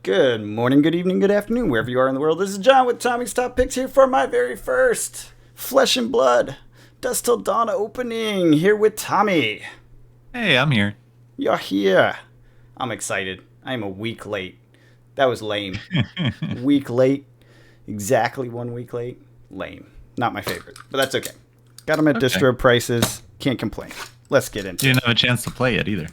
Good morning, good evening, good afternoon, wherever you are in the world. This is John with Tommy's Top Picks here for my very first Flesh and Blood Dust Till Dawn opening here with Tommy. Hey, I'm here. You're here. I'm excited. I'm a week late. That was lame. Week late. Exactly 1 week late. Lame. Not my favorite, but that's okay. Got them at distro prices. Can't complain. Let's get into it. You didn't have a chance to play it either.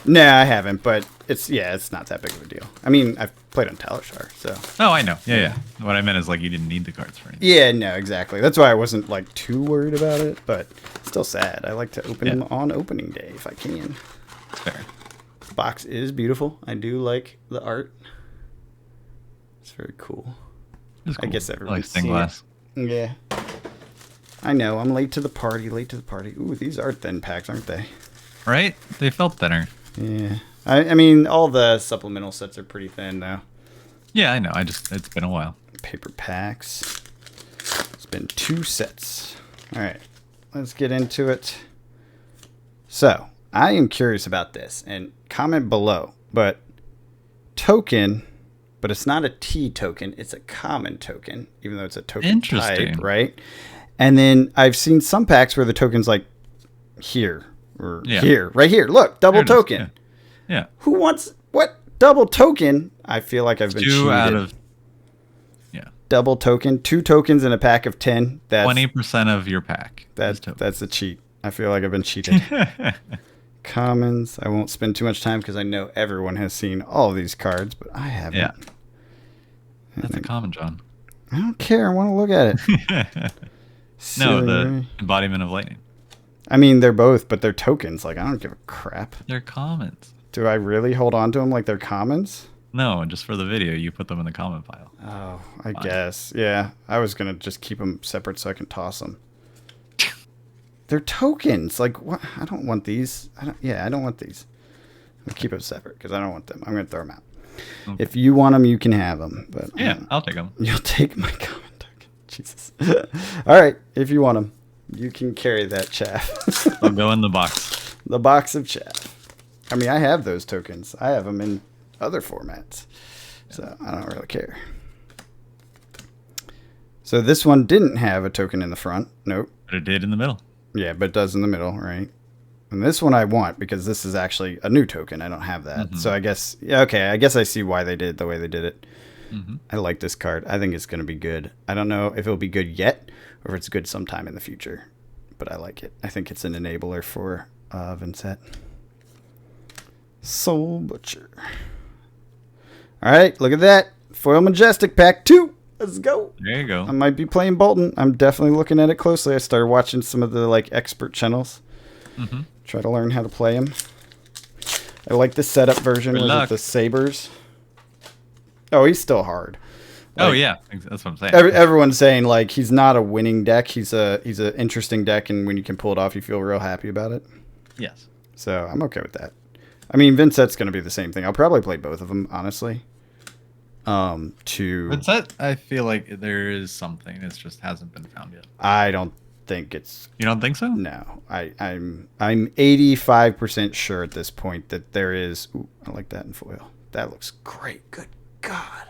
Nah, I haven't, but it's not that big of a deal. I mean, I've played on Talishar, so. Oh, I know. Yeah. What I meant is, like, you didn't need the cards for anything. Yeah, no, exactly. That's why I wasn't, like, too worried about it, but still sad. I like to open them on opening day if I can. Fair. The box is beautiful. I do like the art. It's very cool. It's cool. I guess everybody's like stained glass. Yeah. I know. I'm late to the party. Ooh, these are thin packs, aren't they? Right? They felt thinner. Yeah. I mean, all the supplemental sets are pretty thin, though. Yeah, I know. It's been a while. Paper packs. It's been 2 sets. All right. Let's get into it. So, I am curious about this, and comment below. But token, but it's not a T token. It's a common token, even though it's a token type, right? And then I've seen some packs where the token's like here. Or here, right here. Look, double token. Yeah. Who wants what? Double token? I feel like I've been cheated. 2 out of double token, 2 tokens in a pack of 10. That's 20% of your pack. That's a cheat. I feel like I've been cheated. Commons. I won't spend too much time because I know everyone has seen all of these cards, but I haven't. Yeah. That's a common, John. I don't care. I want to look at it. No, the embodiment of lightning. I mean, they're both, but they're tokens. Like, I don't give a crap. They're commons. Do I really hold on to them like they're commons? No, just for the video, you put them in the comment pile. Oh, I guess. Yeah, I was going to just keep them separate so I can toss them. They're tokens. Like, what? I don't want these. I don't want these. I'll keep them separate because I don't want them. I'm going to throw them out. Okay. If you want them, you can have them. But yeah, I'll take them. You'll take my common token. Jesus. All right, if you want them. You can carry that chaff. I'll go in the box. The box of chaff. I mean, I have those tokens. I have them in other formats. So I don't really care. So this one didn't have a token in the front. Nope. But it did in the middle. Yeah, but it does in the middle, right? And this one I want because this is actually a new token. I don't have that. Mm-hmm. So I guess, I guess I see why they did it the way they did it. Mm-hmm. I like this card. I think it's going to be good. I don't know if it'll be good yet or if it's good sometime in the future, but I like it. I think it's an enabler for Vincent. Soul Butcher. All right, look at that. Foil Majestic Pack 2. Let's go. There you go. I might be playing Bolton. I'm definitely looking at it closely. I started watching some of the expert channels. Mm-hmm. Try to learn how to play him. I like the setup version with the sabers. Oh, he's still hard. Yeah, that's what I'm saying. Everyone's saying he's not a winning deck. He's an interesting deck, and when you can pull it off, you feel real happy about it. Yes. So I'm okay with that. I mean, Vincent's going to be the same thing. I'll probably play both of them, honestly. Vincent, I feel like there is something. It just hasn't been found yet. I don't think it's. You don't think so? No, I'm 85% sure at this point that there is. Ooh, I like that in foil. That looks great. Good God.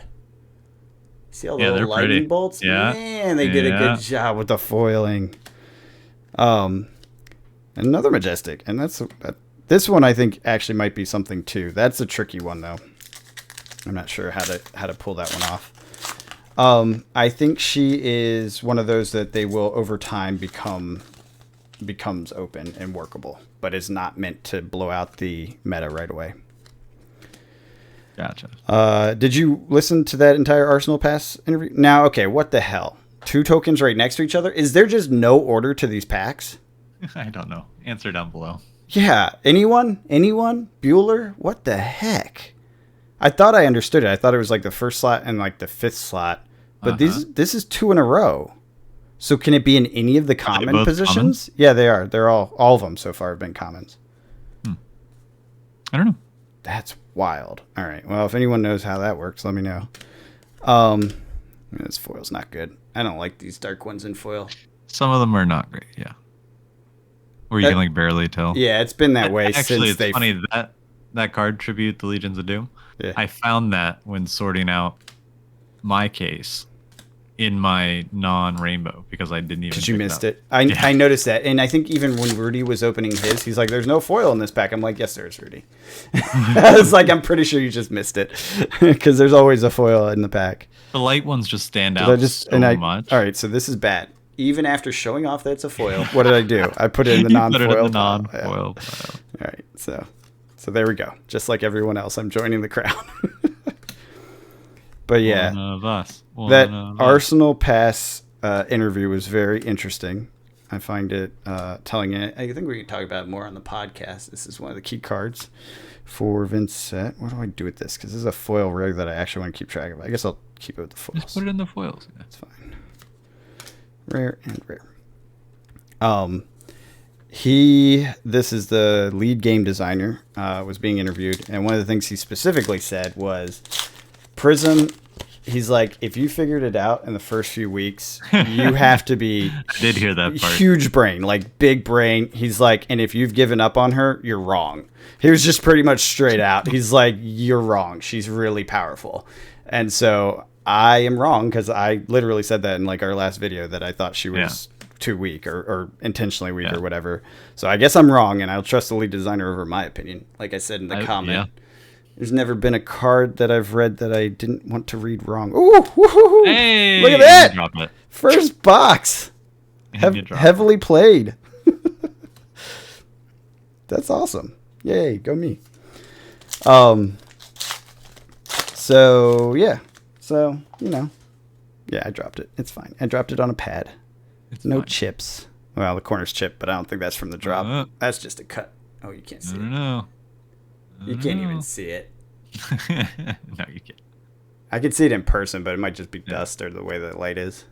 See all the little lightning bolts? Yeah. Man, they did a good job with the foiling. Another Majestic. And this one I think actually might be something too. That's a tricky one though. I'm not sure how to pull that one off. I think she is one of those that they will over time becomes open and workable, but is not meant to blow out the meta right away. Gotcha. Did you listen to that entire Arsenal Pass interview? Now, okay, what the hell? 2 tokens right next to each other? Is there just no order to these packs? I don't know. Answer down below. Yeah. Anyone? Bueller? What the heck? I thought I understood it. I thought it was the first slot and the 5th slot. But this is 2 in a row. So can it be in any of the common positions? Commons? Yeah, they are. They're all of them so far have been commons. I don't know. That's wild. All right. Well, if anyone knows how that works, let me know. This foil's not good. I don't like these dark ones in foil. Some of them are not great, yeah. Where you can barely tell. Yeah, it's been that way Actually, since it's funny that card, Tribute the Legions of Doom, Yeah. I found that when sorting out my case in my non-rainbow because I didn't even Because you pick missed up. it. I noticed that. And I think even when Rudy was opening his, he's like, there's no foil in this pack. I'm like, yes, there is, Rudy. I was like, I'm pretty sure you just missed it. Because there's always a foil in the pack. The light ones just stand out so much. All right, so this is bad. Even after showing off that it's a foil, what did I do? I put it in the non-foil. Put it in the pile. non-foil Yeah. pile. All right, so there we go. Just like everyone else, I'm joining the crowd. But yeah, One of us. that Arsenal Pass interview was very interesting. I find it telling it. I think we can talk about it more on the podcast. This is one of the key cards for Vincent. What do I do with this? Because this is a foil rig that I actually want to keep track of. I guess I'll keep it with the foils. Just put it in the foils. Yeah. That's fine. Rare and rare. This is the lead game designer, was being interviewed, and one of the things he specifically said was Prism. He's like, if you figured it out in the first few weeks, you have to be I did hear that part. Huge brain, like big brain. He's like, and if you've given up on her, you're wrong. He was just pretty much straight out. He's like, you're wrong. She's really powerful. And so I am wrong because I literally said that in like our last video that I thought she was too weak or intentionally weak or whatever. So I guess I'm wrong, and I'll trust the lead designer over my opinion. Like I said in the comment. Yeah. There's never been a card that I've read that I didn't want to read wrong. Ooh, woo-hoo-hoo. Hey, look at that! Drop it. First box, heavily played. That's awesome! Yay, go me. So yeah, I dropped it. It's fine. I dropped it on a pad. It's no fine. Chips. Well, the corner's chipped, but I don't think that's from the drop. That's just a cut. Oh, you can't see it. No. You can't even see it. No, you can't. I can see it in person, but it might just be dust or the way the light is.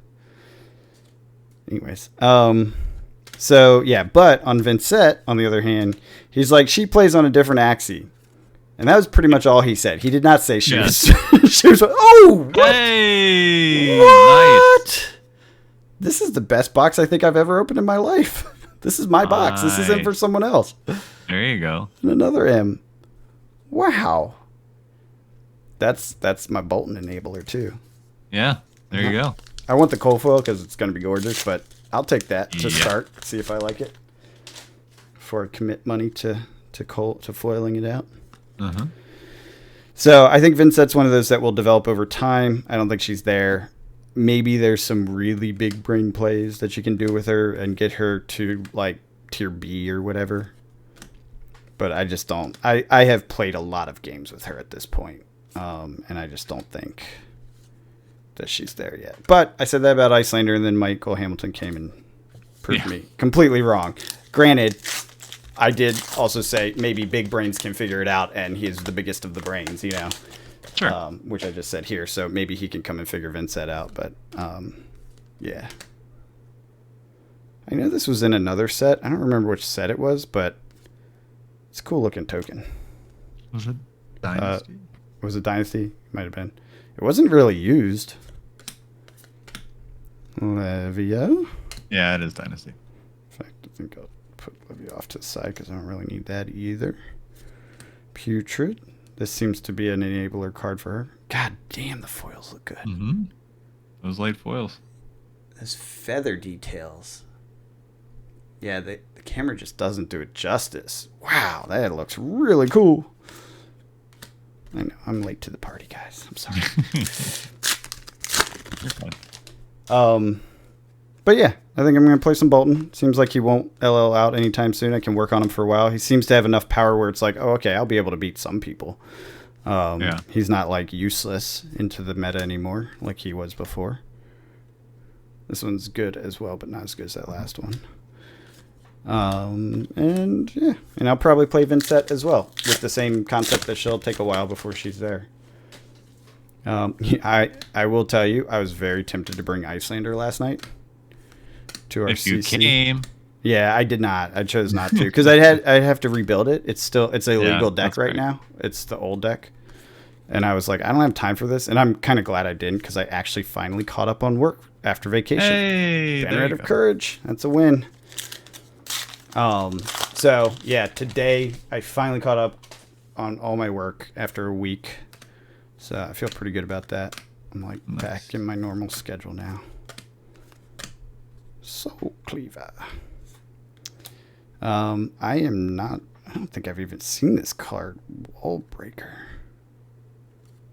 Anyways. So, yeah. But on Vincent, on the other hand, he's like, she plays on a different axis. And that was pretty much all he said. He did not say she was... she was oh! What? Hey! What? Nice. This is the best box I think I've ever opened in my life. This is my box. This isn't for someone else. There you go. And another M. Wow. That's my Bolton enabler too. Yeah, there you go. I want the cold foil because it's going to be gorgeous, but I'll take that to start. See if I like it before I commit money to foiling it out. Uh-huh. So I think Vincent's one of those that will develop over time. I don't think she's there. Maybe there's some really big brain plays that you can do with her and get her to like tier B or whatever. But I just don't. I have played a lot of games with her at this point, and I just don't think that she's there yet. But I said that about Icelander, and then Michael Hamilton came and proved me completely wrong. Granted, I did also say maybe big brains can figure it out, and he's the biggest of the brains, you know. Sure. Which I just said here, so maybe he can come and figure Vincent out. But yeah, I know this was in another set. I don't remember which set it was, but. It's a cool looking token. Was it Dynasty? Was it Dynasty? Might have been. It wasn't really used. Levio? Yeah, it is Dynasty. In fact, I think I'll put Levio off to the side because I don't really need that either. Putrid. This seems to be an enabler card for her. God damn, the foils look good. Mm-hmm. Those light foils. Those feather details. Yeah, the camera just doesn't do it justice. Wow, that looks really cool. I know, I'm late to the party, guys. I'm sorry. You're fine. But yeah, I think I'm going to play some Bolton. Seems like he won't LL out anytime soon. I can work on him for a while. He seems to have enough power where it's like, oh, okay, I'll be able to beat some people. He's not like useless into the meta anymore like he was before. This one's good as well, but not as good as that last one. And I'll probably play Vincent as well with the same concept that she'll take a while before she's there. I will tell you, I was very tempted to bring Icelander last night to our if you CC. Came. Yeah, I did not. I chose not to because I'd have to rebuild it. It's a legal deck right now. It's the old deck, and I was like, I don't have time for this. And I'm kind of glad I didn't because I actually finally caught up on work after vacation. Hey, Banner of Courage. That's a win. So yeah, today I finally caught up on all my work after a week So I feel pretty good about that. I'm like Nice. back in my normal schedule now. Soul Cleaver. I am not. I don't think I've even seen this card. Wall Breaker.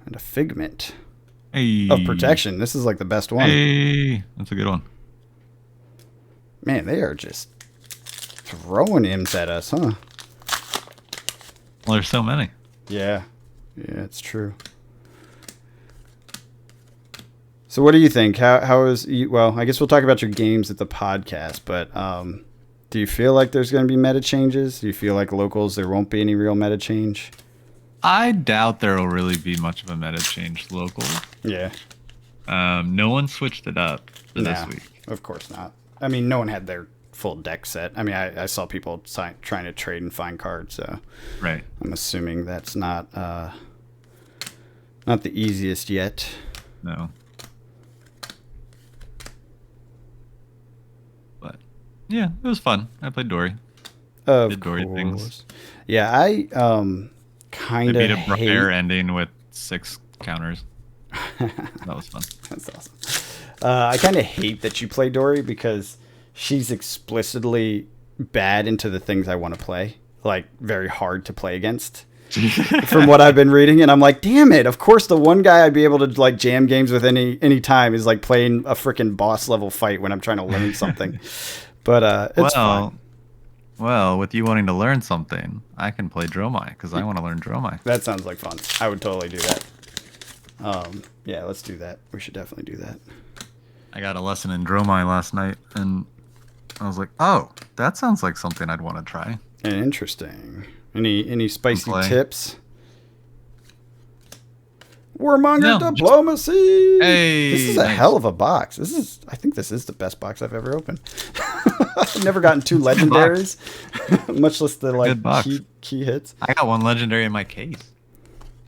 And a Figment Hey. of Protection. This is like the best one. Hey. That's a good one. Man, they are just throwing imps at us, huh? Well, there's so many. Yeah. Yeah, it's true. So what do you think? How is you, well, I guess we'll talk about your games at the podcast, but do you feel like there's going to be meta changes? Do you feel like locals there won't be any real meta change? I doubt there will really be much of a meta change local. Yeah. No one switched it up for this week. Of course not. I mean, no one had their full deck set. I mean, I saw people trying to trade and find cards, so Right. I'm assuming that's not the easiest yet. No. But yeah, it was fun. I played Dory. Of Did Dory course. things. Yeah, I kind I of beat a hate. Briar ending with 6 counters. That was fun. That's awesome. I kind of hate that you play Dory because she's explicitly bad into the things I want to play, like very hard to play against. From what I've been reading, and I'm like, damn it! Of course, the one guy I'd be able to like jam games with any time is like playing a freaking boss level fight when I'm trying to learn something. But it's fun. Well, with you wanting to learn something, I can play Dromai because I want to learn Dromai. That sounds like fun. I would totally do that. Yeah, let's do that. We should definitely do that. I got a lesson in Dromai last night, and I was like, oh, that sounds like something I'd want to try. Interesting. Any spicy Play. tips? Warmonger No, diplomacy. Hey, This is a nice. hell of a box. I think this is the best box I've ever opened. I've never gotten 2 legendaries, much less the like Good box. key hits. I got 1 legendary in my case.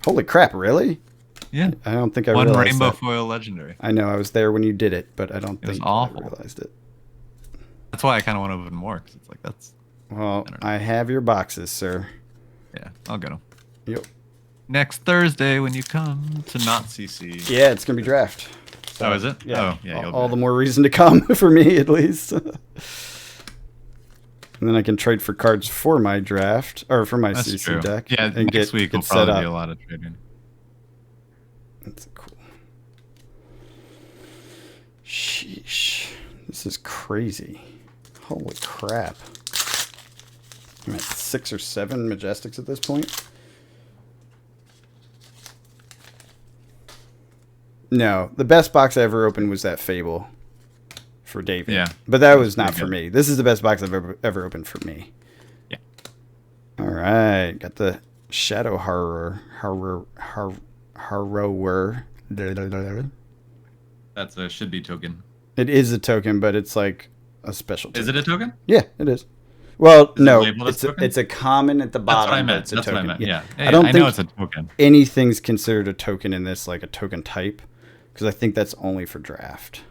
Holy crap! Really? Yeah. I don't think I 1 realized rainbow that. foil legendary. I know I was there when you did it, but I don't It was think awful. I realized it. That's why I kind of want to open more, because it's like, that's... Well, don't know. I have your boxes, sir. Yeah, I'll get them. Yep. Next Thursday when you come to not CC. Yeah, it's gonna be draft. So, Oh, is it? Yeah. Oh, yeah, you'll All be the more reason to come for me, at least. And then I can trade for cards for my draft or for my That's CC true. deck. Yeah, and next week will get set probably be up. a lot of trading. That's cool. Sheesh. This is crazy. Holy crap. I'm at 6 or 7 Majestics at this point. No, the best box I ever opened was that Fable for David. Yeah. But that was not Pretty for good. me. This is the best box I've ever opened for me. Yeah. All right. Got the Shadow Horror. That's a should be token. It is a token, but it's like a special token. Is it a token? Yeah, it is. Well, Is it no, labeled as token? it's a common at the That's bottom. what I but meant. it's a That's what I token. meant. Yeah. I don't I think know it's a token. anything's considered a token in this, like a token type, because I think that's only for draft.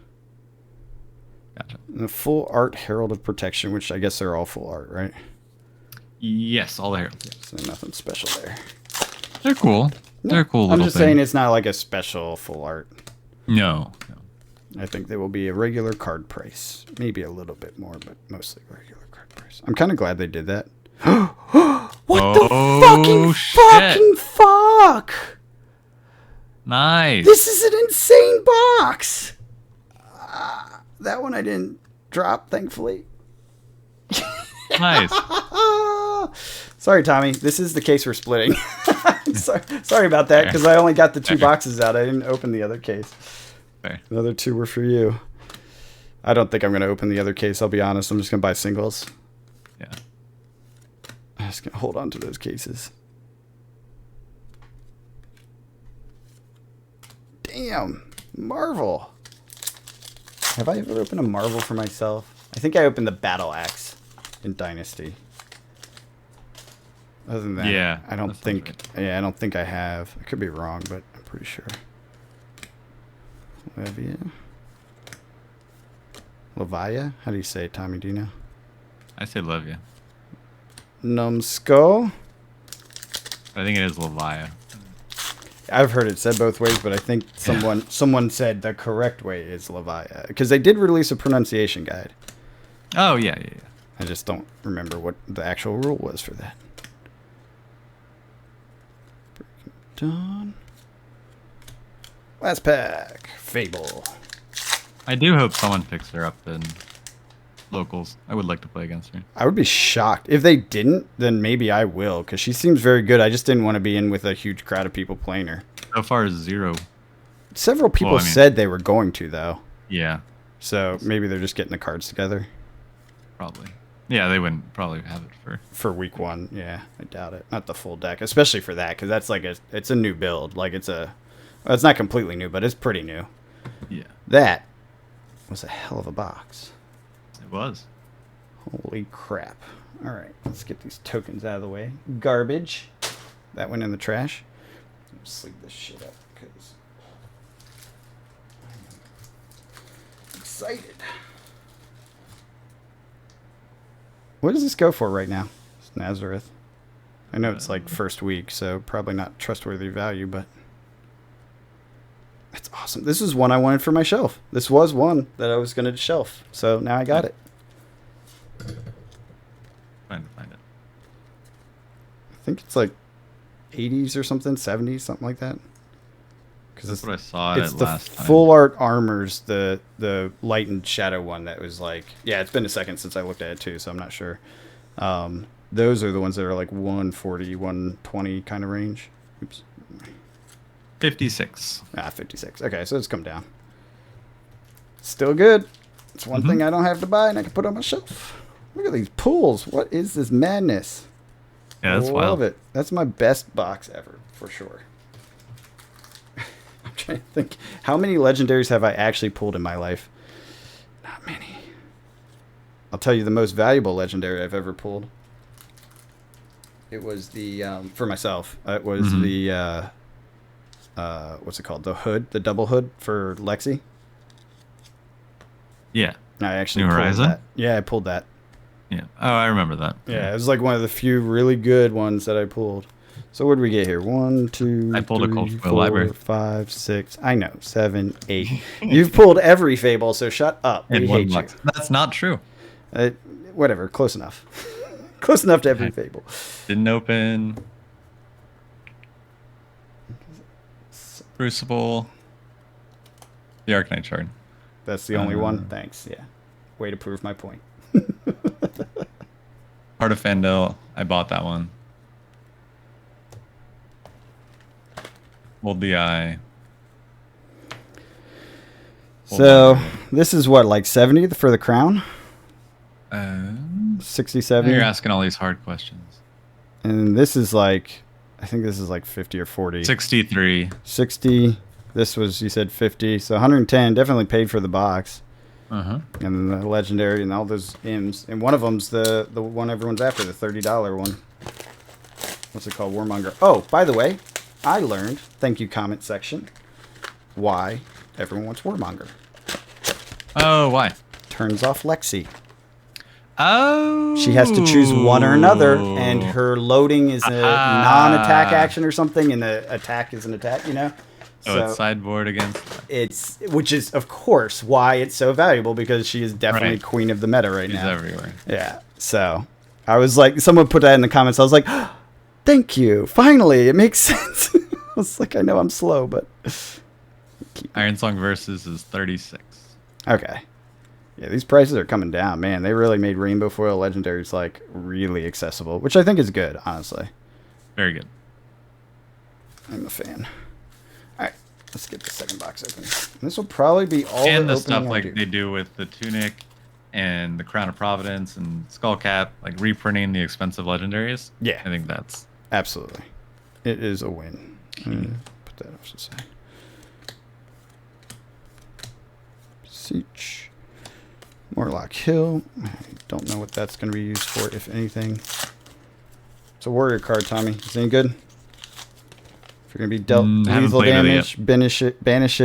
Gotcha. And the full art Herald of Protection, which I guess they're all full art, right? Yes, all the heralds. Yeah. So nothing special there. They're cool. They're cool I'm little just things. saying it's not like a special full art. No. I think they will be a regular card price. Maybe a little bit more, but mostly regular card price. I'm kind of glad they did that. What the Oh, fucking fuck? Nice. This is an insane box. That one I didn't drop, thankfully. Nice. Sorry, Tommy. This is the case we're splitting. sorry about that, because I only got the 2 boxes out. I didn't open the other case. Fair. The other 2 were for you. I don't think I'm going to open the other case. I'll be honest. I'm just going to buy singles. Yeah. I'm just going to hold on to those cases. Damn. Marvel. Have I ever opened a Marvel for myself? I think I opened the Battle Axe in Dynasty. Other than that, Yeah, I don't that sounds think. right. Yeah, I don't think I have. I could be wrong, but I'm pretty sure. Levia? How do you say it, Tommy? Do you know? I say love you. Numbskull. I think it is Levia. I've heard it said both ways, but I think someone said the correct way is Levia because they did release a pronunciation guide. Oh yeah. I just don't remember what the actual rule was for that. Done. Last pack, Fable. I do hope someone picks her up in locals. I would like to play against her. I would be shocked if they didn't. Then maybe I will because she seems very good. I just didn't want to be in with a huge crowd of people playing her. So far, 0. Several people said they were going to though. Yeah. So maybe they're just getting the cards together. Probably. Yeah, they wouldn't probably have it for week 1. Yeah, I doubt it. Not the full deck, especially for that because that's like it's a new build. Like it's not completely new, but it's pretty new. Yeah. That was a hell of a box. It was. Holy crap. All right, let's get these tokens out of the way. Garbage. That went in the trash. Let's sleeve this shit up because I'm excited. What does this go for right now? It's Nazareth. I know it's like first week, so probably not trustworthy value, but that's awesome. This is one I wanted for my shelf. This was one that I was going to shelf, so now I got it. Trying to find it. I think it's like 80s or something, 70s, something like that. That's what I saw it's it the last time. full art armors, the light and shadow one that was like, yeah, it's been a second since I looked at it too, so I'm not sure. Those are the ones that are like 140, 120 kind of range. Oops. 56. 56. Okay, so it's come down. Still good. It's one thing I don't have to buy and I can put on my shelf. Look at these pools. What is this madness? Yeah, that's wild. I love it. That's my best box ever, for sure. I'm trying to think. How many legendaries have I actually pulled in my life? Not many. I'll tell you the most valuable legendary I've ever pulled. It was the, for myself, it was the, what's it called? The hood, the double hood for Lexi. Yeah. I actually New pulled Horizon? that. Yeah, I pulled that. Yeah. Oh, I remember that. Yeah, it was like one of the few really good ones that I pulled. So what did we get here? 1, 2, I pulled a 3, Cold Foil 4, Library. 5, 6. I know, 7, 8. You've pulled every Fable, so shut up. In We one hate box. you. That's not true. Whatever, close enough. Close enough to every Fable. Didn't open. Crucible. The Arcanite Shard. That's the only one? Thanks, yeah. Way to prove my point. Heart of Fandel. I bought that one. Hold the Eye. So, this is what, like 70 for the crown? 60, Now 70? you're asking all these hard questions. And this is like, I think this is like 50 or 40. 63. 60. This was, you said 50. So 110. Definitely paid for the box. Uh-huh. And the legendary and all those M's. And one of them's the one everyone's after, the $30 one. What's it called? Warmonger. Oh, by the way, I learned, thank you comment section, why everyone wants Warmonger. Oh, why? Turns off Lexi. Oh. She has to choose one or another, and her loading is a non-attack action or something, and the attack is an attack, you know? So it's sideboard against. Which is, of course, why it's so valuable, because she is definitely queen of the meta right now. She's everywhere. Yeah. So I was like, someone put that in the comments. I was like, oh, thank you. Finally, it makes sense. I was like, I know I'm slow, but. Iron Song Versus is 36. Okay. Yeah, these prices are coming down, man. They really made Rainbow Foil Legendaries like really accessible, which I think is good, honestly. Very good. I'm a fan. All right, let's get the second box open. And this will probably be all And the the stuff opening I like do. they do with the Tunic and the Crown of Providence and Skullcap, like reprinting the expensive legendaries. Yeah. I think that's Absolutely. It is a win. Put that off to the side. Siege. Morlock Hill. I don't know what that's going to be used for, if anything. It's a warrior card, Tommy. Is it any good? If you're going to be dealt lethal damage, banish it. Banish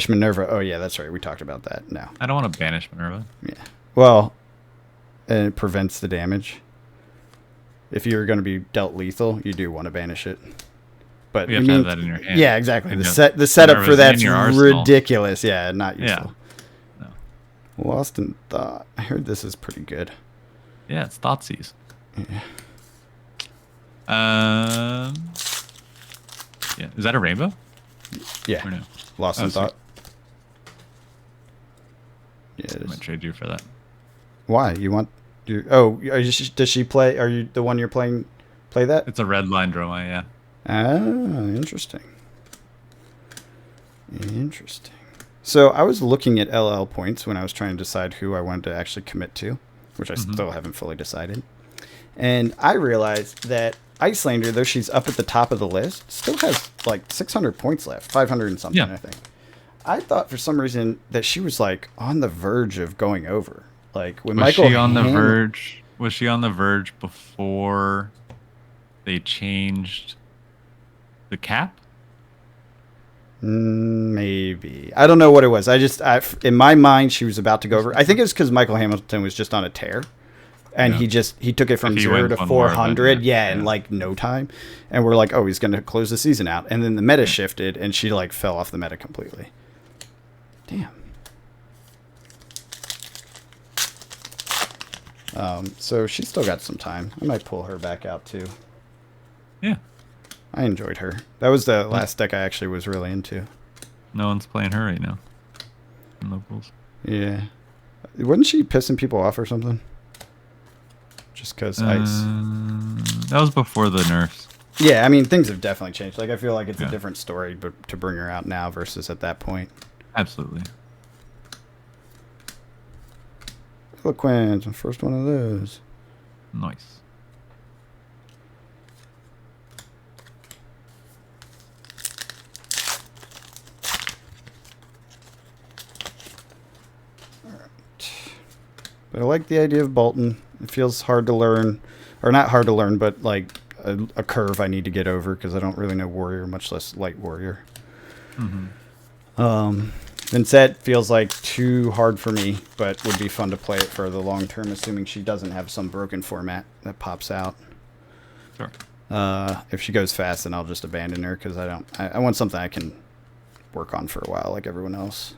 Minerva. Oh, yeah, that's right. We talked about that. No. I don't want to banish Minerva. Yeah. Well, and it prevents the damage. If you're going to be dealt lethal, you do want to banish it. But You have to have that in your hand. Yeah, exactly. And The setup for whatever's in that's your arsenal. ridiculous. Yeah, not useful. Yeah. No. Lost in Thought. I heard this is pretty good. Yeah, it's Thoughtseize. Yeah. Yeah. Is that a rainbow? Yeah. Or no? Lost in Sweet. Thought. Yeah, it I'm gonna is. trade you for that. Why? You want? Does she play? Are you the one you're playing? Play that? It's a red line droma, yeah. Ah, interesting. Interesting. So I was looking at LL points when I was trying to decide who I wanted to actually commit to, which I still haven't fully decided. And I realized that Icelander, though she's up at the top of the list, still has like 600 points left, 500 and something, I think. I thought for some reason that she was like on the verge of going over. Like when Michael she on the verge? Was she on the verge before they changed the cap? Maybe. I don't know what it was. In my mind, she was about to go over. I think it's because Michael Hamilton was just on a tear. And he took it from 0 to 400, in like no time. And we're like, oh, he's going to close the season out. And then the meta shifted, and she like fell off the meta completely. Damn. So she's still got some time. I might pull her back out too. Yeah. I enjoyed her. That was the last deck I actually was really into. No one's playing her right now. In locals. Yeah. Wasn't she pissing people off or something? Just because ice. That was before the nerfs. Yeah, I mean, things have definitely changed. Like, I feel like it's a different story but to bring her out now versus at that point. Absolutely. Eloquence, the first one of those. Nice. But I like the idea of Bolton. It feels hard to learn, or not hard to learn, but like a curve I need to get over because I don't really know Warrior, much less Light Warrior. Vincent feels like too hard for me, but would be fun to play it for the long term, assuming she doesn't have some broken format that pops out. Sure. If she goes fast, then I'll just abandon her because I want something I can work on for a while, like everyone else.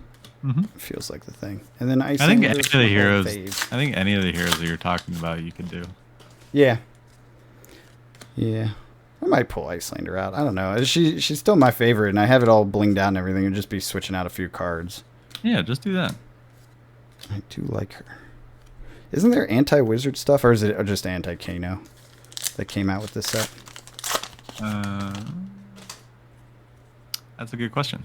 It feels like the thing. And then I think any of the heroes. I think any of the heroes that you're talking about, you could do. Yeah. Yeah. I might pull Icelander out. I don't know. She's still my favorite, and I have it all blinged out and everything. And just be switching out a few cards. Yeah, just do that. I do like her. Isn't there anti-wizard stuff, or is it just anti-Kano that came out with this set? That's a good question.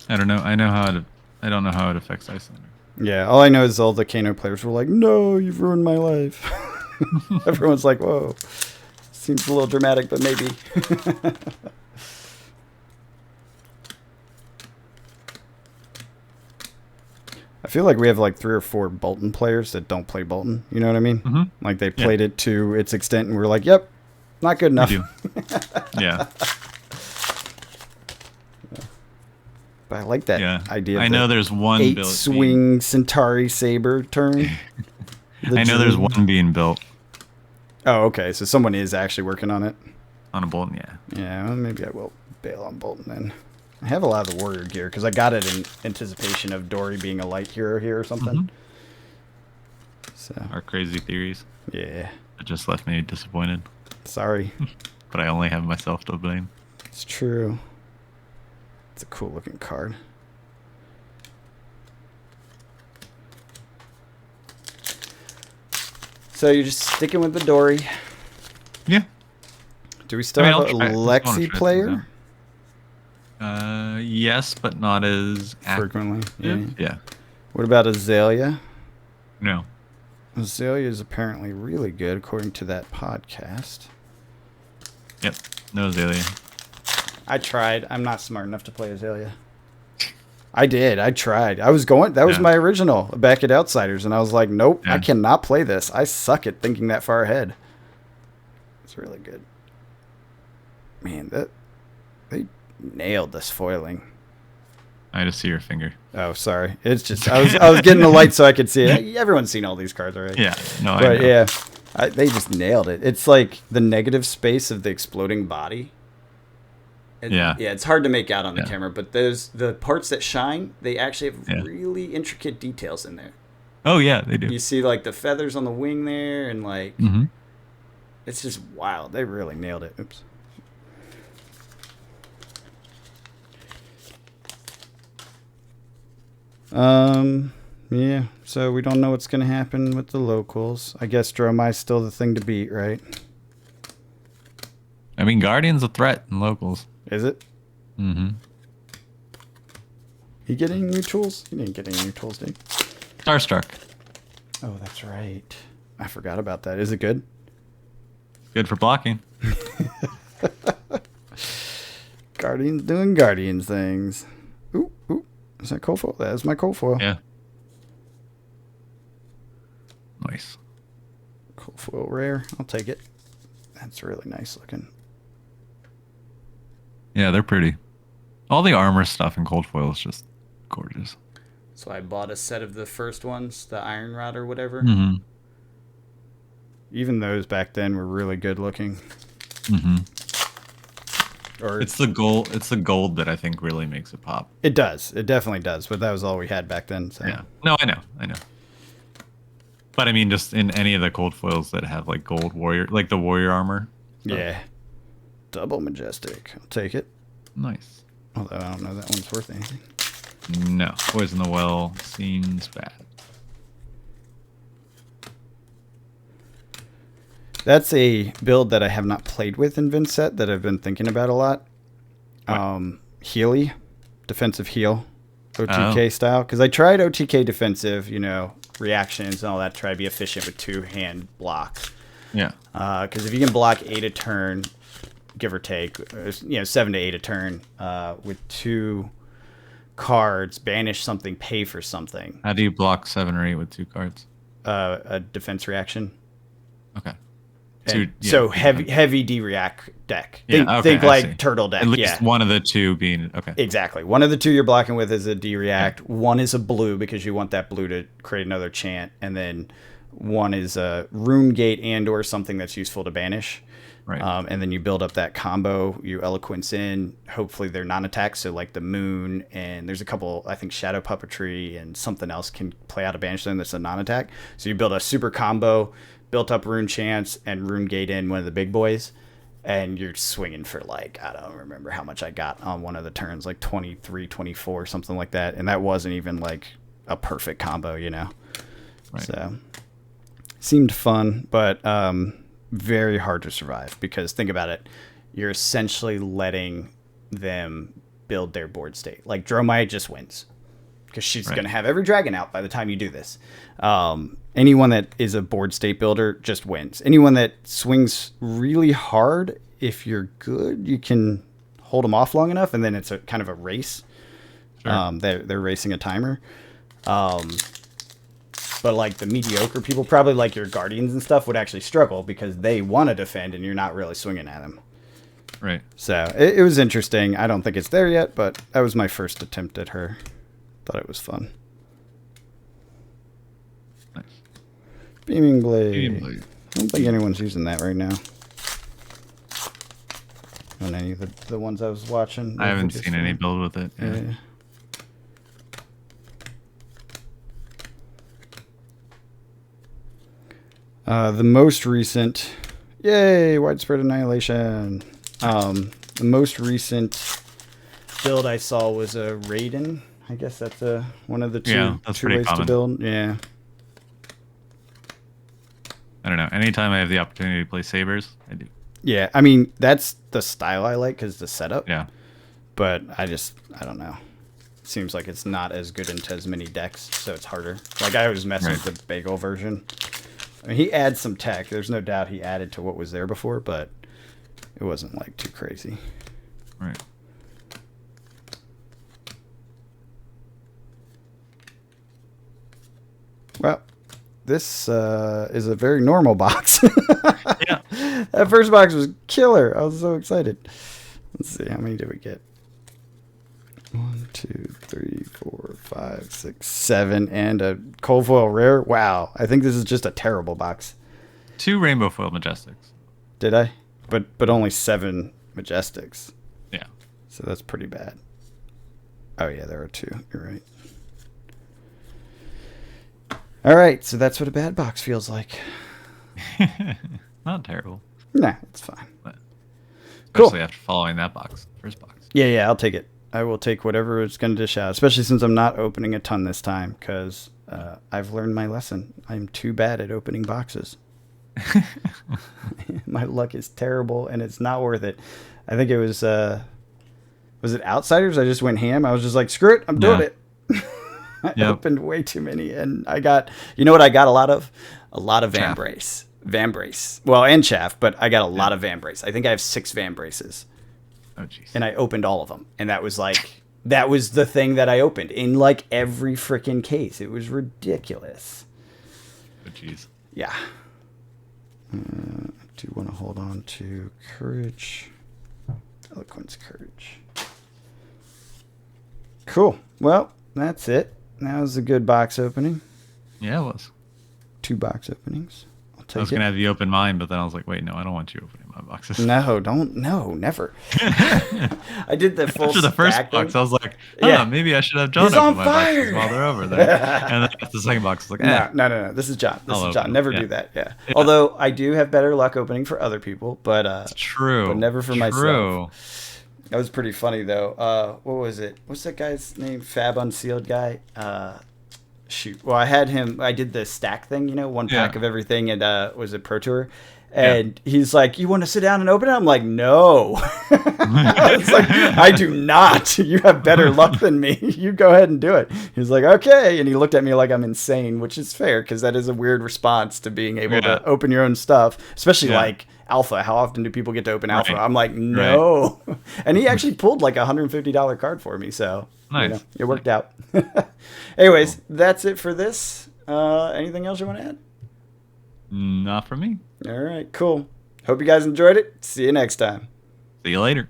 I don't know. I don't know how it affects Icelander. Yeah, all I know is all the Kano players were like, "No, you've ruined my life." Everyone's like, "Whoa, seems a little dramatic, but maybe." I feel like we have like 3 or 4 Bolton players that don't play Bolton. You know what I mean? Like they played it to its extent, and we're like, "Yep, not good enough." We do. Yeah. But I like that idea. I know there's one 8-swing Centauri Saber turn. I know there's one being built. Oh, okay. So someone is actually working on it. On a Bolton, yeah. Yeah, well, maybe I will bail on Bolton then. I have a lot of the Warrior gear because I got it in anticipation of Dory being a light hero here or something. So our crazy theories. Yeah. It just left me disappointed. Sorry. But I only have myself to blame. It's true. It's a cool looking card. So you're just sticking with the Dory. Yeah. Do we still have a Lexi player? Yes, but not as frequently. Yeah. What about Azalea? No. Azalea is apparently really good according to that podcast. Yep. No Azalea. I tried. I'm not smart enough to play Azalea. I did. I tried. I was going. That was my original back at Outsiders, and I was like, nope, I cannot play this. I suck at thinking that far ahead. It's really good. Man, they nailed this foiling. I just see your finger. Oh, sorry. It's just I was getting the light so I could see it. Everyone's seen all these cards already. Yeah. No, but I know. yeah, They just nailed it. It's like the negative space of the exploding body. Yeah. Yeah, it's hard to make out on the Yeah. camera, but the parts that shine, they actually have Yeah. really intricate details in there. Oh yeah, they do. You see like the feathers on the wing there, and like Mm-hmm. it's just wild. They really nailed it. Oops. Yeah, so we don't know what's going to happen with the locals. I guess Dromai's still the thing to beat, right? I mean, Guardian's a threat in locals. Is it? Mm-hmm. He get any new tools? He didn't get any new tools, did he? Starstruck. Oh, that's right. I forgot about that. Is it good? Good for blocking. Guardians doing Guardians things. Ooh, ooh. Is that cold foil? That is my cold foil. Yeah. Nice. Cold foil rare. I'll take it. That's really nice looking. Yeah, they're pretty. All the armor stuff in cold foil is just gorgeous. So I bought a set of the first ones, the Iron Rod or whatever. Mm-hmm. Even those back then were really good looking. Mm-hmm. Or It's the gold. It's the gold that I think really makes it pop. it does. It definitely does. But that was all we had back then. So. Yeah. No, I know. But I mean, just in any of the cold foils that have like gold warrior, like the warrior armor. Yeah. Double majestic. I'll take it. Nice. Although I don't know that one's worth anything. No, Poison the Well seems bad. That's a build that I have not played with in Vinset that I've been thinking about a lot. Healy, defensive heal, OTK style. Because I tried OTK defensive, reactions and all that. Try to be efficient with 2-hand block. Yeah. Because if you can block 8 a turn, give or take, 7 to 8 a turn with 2 cards, banish something, pay for something. How do you block 7 or 8 with 2 cards? A defense reaction. Okay. So heavy D-react deck. Yeah, Think I like see. turtle deck. At least one of the two being okay. Exactly. One of the two you're blocking with is a D-react. Yeah. One is a blue because you want that blue to create another chant, and then one is a rune gate and or something that's useful to banish. Right. And then you build up that combo. You eloquence in. Hopefully they're non-attacks. So like the moon, and there's a couple. I think shadow puppetry and something else can play out a banish them that's a non-attack. So you build a super combo. Built up rune chance and rune gate in one of the big boys, and you're swinging for like, I don't remember how much I got on one of the turns, like 23, 24, something like that. And that wasn't even like a perfect combo, Right. So seemed fun, but very hard to survive because think about it. You're essentially letting them build their board state. Like Dromai just wins because she's going to have every dragon out by the time you do this. Anyone that is a board state builder just wins. Anyone that swings really hard, if you're good, you can hold them off long enough, and then it's a kind of a race. Sure. They're racing a timer. But like the mediocre people, probably like your guardians and stuff, would actually struggle because they want to defend, and you're not really swinging at them. Right. So it was interesting. I don't think it's there yet, but that was my first attempt at her. Thought it was fun. Nice. Beaming blade. Beaming blade. I don't think anyone's using that right now. On any of the ones I was watching. I haven't seen any build with it. Yeah. The most recent, yay, widespread annihilation. The most recent build I saw was a Raiden. I guess that's one of the two ways to build. Yeah. I don't know. Anytime I have the opportunity to play sabers, I do. Yeah, I mean, that's the style I like because the setup. Yeah. But I don't know. Seems like it's not as good into as many decks, so it's harder. Like, I was messing with the bagel version. I mean, he adds some tech. There's no doubt he added to what was there before, but it wasn't, like, too crazy. Right. Well, this is a very normal box. Yeah. That first box was killer. I was so excited. Let's see. How many did we get? 1, 2, 3, 4, 5, 6, 7, and a cold foil rare. Wow. I think this is just a terrible box. 2 rainbow foil majestics. Did I? But only 7 Majestics. Yeah. So that's pretty bad. Oh yeah, there are 2. You're right. All right, so that's what a bad box feels like. Not terrible. Nah, it's fine. Especially after following that box, first box. Yeah, I'll take it. I will take whatever it's going to dish out, especially since I'm not opening a ton this time because I've learned my lesson. I'm too bad at opening boxes. My luck is terrible, and it's not worth it. I think it was it Outsiders? I just went ham. I was just like, screw it, I'm doing it. I opened way too many, and I got, you know what I got a lot of? A lot of Vambrace. Well, and chaff, but I got a lot of Vambrace. I think I have 6 Vambraces. Oh, jeez. And I opened all of them. And that was the thing that I opened in like every freaking case. It was ridiculous. Oh, jeez. Yeah. I do want to hold on to Courage. Eloquence, Courage. Cool. Well, that's it. That was a good box opening. Yeah, it was. 2 box openings. I'll take it. I was going to have you open mine, but then I was like, wait, no, I don't want you opening my boxes. No, never. I did the full After the first box, I was like, maybe I should have John open my boxes while they're over there. And then after the second box, I was like, No. This is John. This is John. Never do that. Yeah. Yeah. Although I do have better luck opening for other people, but it's true. But never for myself. That was pretty funny though. What was it? What's that guy's name? Fab Unsealed guy. Shoot. Well, I had him. I did the stack thing. 1 pack of everything, and was it Pro Tour? And he's like, "You want to sit down and open it?" I'm like, "No." It's like, I do not. You have better luck than me. You go ahead and do it. He's like, "Okay," and he looked at me like I'm insane, which is fair because that is a weird response to being able to open your own stuff, especially like Alpha. How often do people get to open Alpha? I'm like, no. And he actually pulled like $150 card for me, so nice. It worked out. Anyways, that's it for this. Anything else you want to add? Not for me. All right, cool. Hope you guys enjoyed it. See you next time. See you later.